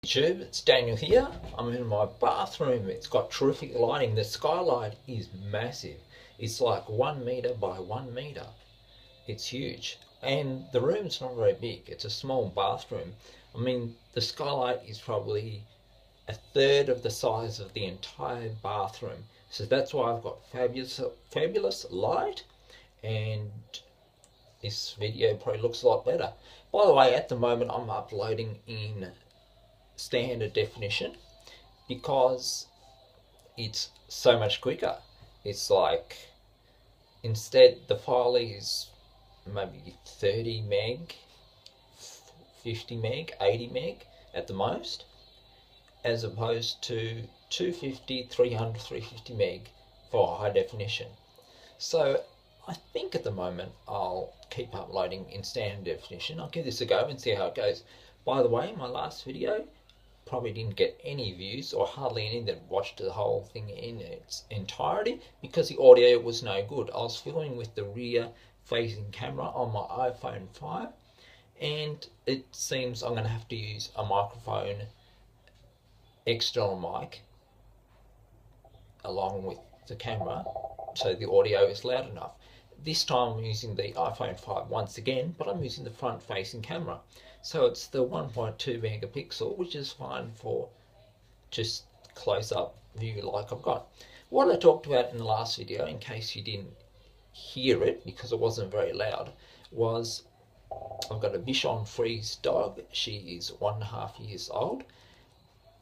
YouTube, it's Daniel here. I'm in my bathroom. It's got terrific lighting. The skylight is massive. It's like 1 meter by 1 meter. It's huge. And the room's not very big. It's a small bathroom. I mean, the skylight is probably a third of the size of the entire bathroom. So that's why I've got fabulous light, and this video probably looks a lot better. By the way, at the moment I'm uploading in standard definition because it's so much quicker. It's like, instead the file is maybe 30 meg, 50 meg, 80 meg at the most, as opposed to 250, 300, 350 meg for high definition. So I think at the moment I'll keep uploading in standard definition. I'll give this a go and see how it goes. By the way, my last video probably didn't get any views, or hardly any that watched the whole thing in its entirety, because the audio was no good. I was filming with the rear facing camera on my iPhone 5, and it seems I'm going to have to use a microphone, external mic, along with the camera, so the audio is loud enough. This time I'm using the iPhone 5 once again, but I'm using the front facing camera. So it's the 1.2 megapixel, which is fine for just close-up view like I've got. What I talked about in the last video, in case you didn't hear it because it wasn't very loud, was I've got a Bichon Frise dog. She is 1.5 years old,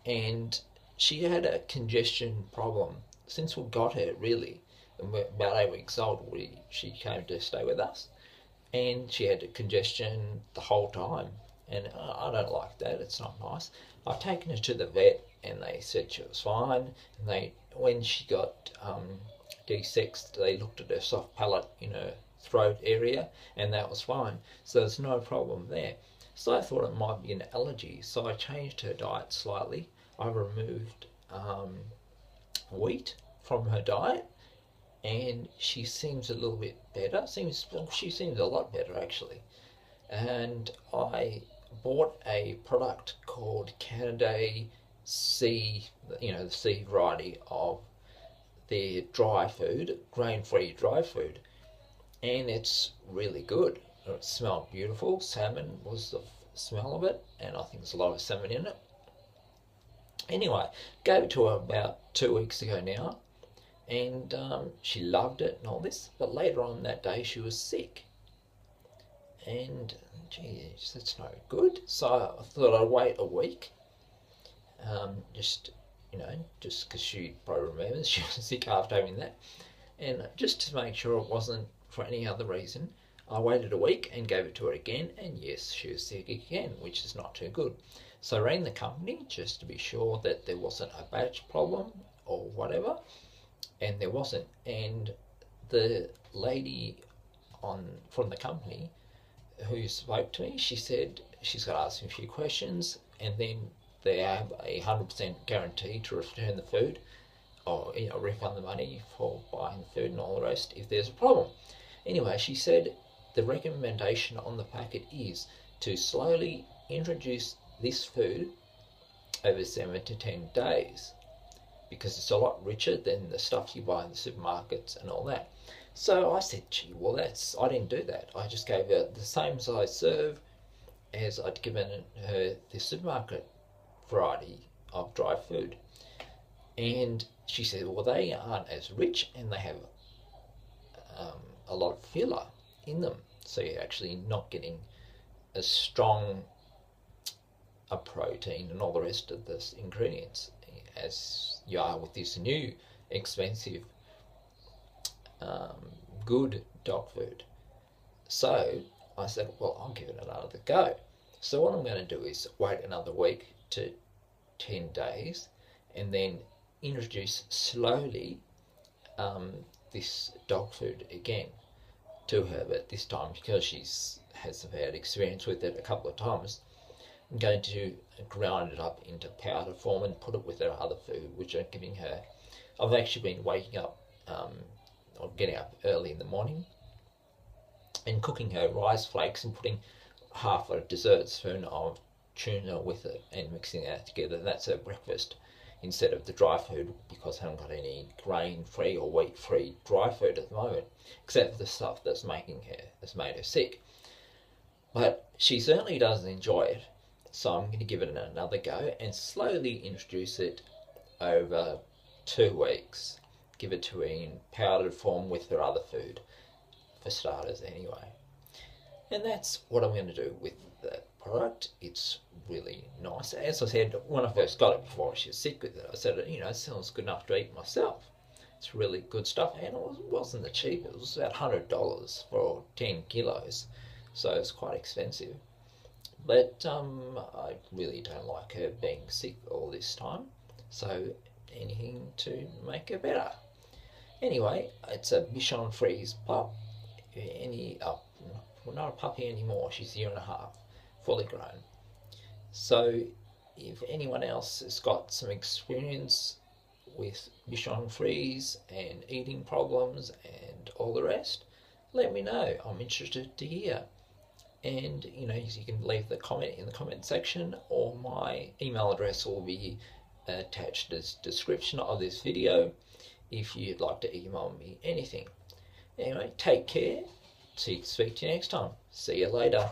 and she had a congestion problem since we got her, really. And we're about 8 weeks old, she came to stay with us, and she had a congestion the whole time. And I don't like that. It's not nice. I've taken her to the vet, and they said she was fine. And when she got de-sexed, they looked at her soft palate in her throat area, and that was fine. So there's no problem there. So I thought it might be an allergy. So I changed her diet slightly. I removed wheat from her diet, and she seems a little bit better. She seems a lot better, actually. And I bought a product called Canada C, the C variety of their dry food, grain-free dry food, and it's really good. It smelled beautiful. Salmon was the smell of it, and I think there's a lot of salmon in it. Anyway, gave it to her about 2 weeks ago now, and she loved it and all this, but later on that day she was sick. And geez, that's no good. So I thought I'd wait a week, just because she probably remembers she was sick after having that, and just to make sure it wasn't for any other reason, I waited a week and gave it to her again, and yes, she was sick again, which is not too good. So I rang the company just to be sure that there wasn't a batch problem or whatever, and there wasn't. And the lady from the company who spoke to me, she said she's got to ask me a few questions, and then they have a 100% guarantee to return the food, or refund the money for buying the food and all the rest if there's a problem. Anyway, she said the recommendation on the packet is to slowly introduce this food over 7 to 10 days, because it's a lot richer than the stuff you buy in the supermarkets and all that. So I said, gee, well, I didn't do that. I just gave her the same size serve as I'd given her the supermarket variety of dry food. And she said, well, they aren't as rich, and they have a lot of filler in them. So you're actually not getting as strong a protein and all the rest of the ingredients as you are with this new expensive good dog food. So I said, well, I'll give it another go. So what I'm going to do is wait another week to 10 days, and then introduce slowly this dog food again to her. But this time, because she's has had experience with it a couple of times, I'm going to grind it up into powder form and put it with her other food, which I'm giving her. I've actually been waking up or getting up early in the morning and cooking her rice flakes and putting half a dessert spoon of tuna with it and mixing that together. That's her breakfast instead of the dry food, because I haven't got any grain-free or wheat-free dry food at the moment, except for the stuff that's made her sick. But she certainly doesn't enjoy it, so I'm going to give it another go and slowly introduce it over 2 weeks. Give it to her in powdered form with her other food, for starters anyway. And that's what I'm going to do with that product. It's really nice. As I said, when I first got it before she was sick with it, I said, it sounds good enough to eat myself. It's really good stuff, and it wasn't the cheap. It was about $100 for 10 kilos, so it's quite expensive. But I really don't like her being sick all this time, so anything to make her better. Anyway, it's a Bichon Frise pup. Not a puppy anymore. She's a year and a half, fully grown. So if anyone else has got some experience with Bichon Frise and eating problems and all the rest, let me know. I'm interested to hear. And you can leave the comment in the comment section, or my email address will be attached as description of this video if you'd like to email me anything. Anyway, take care. Speak to you next time. See you later.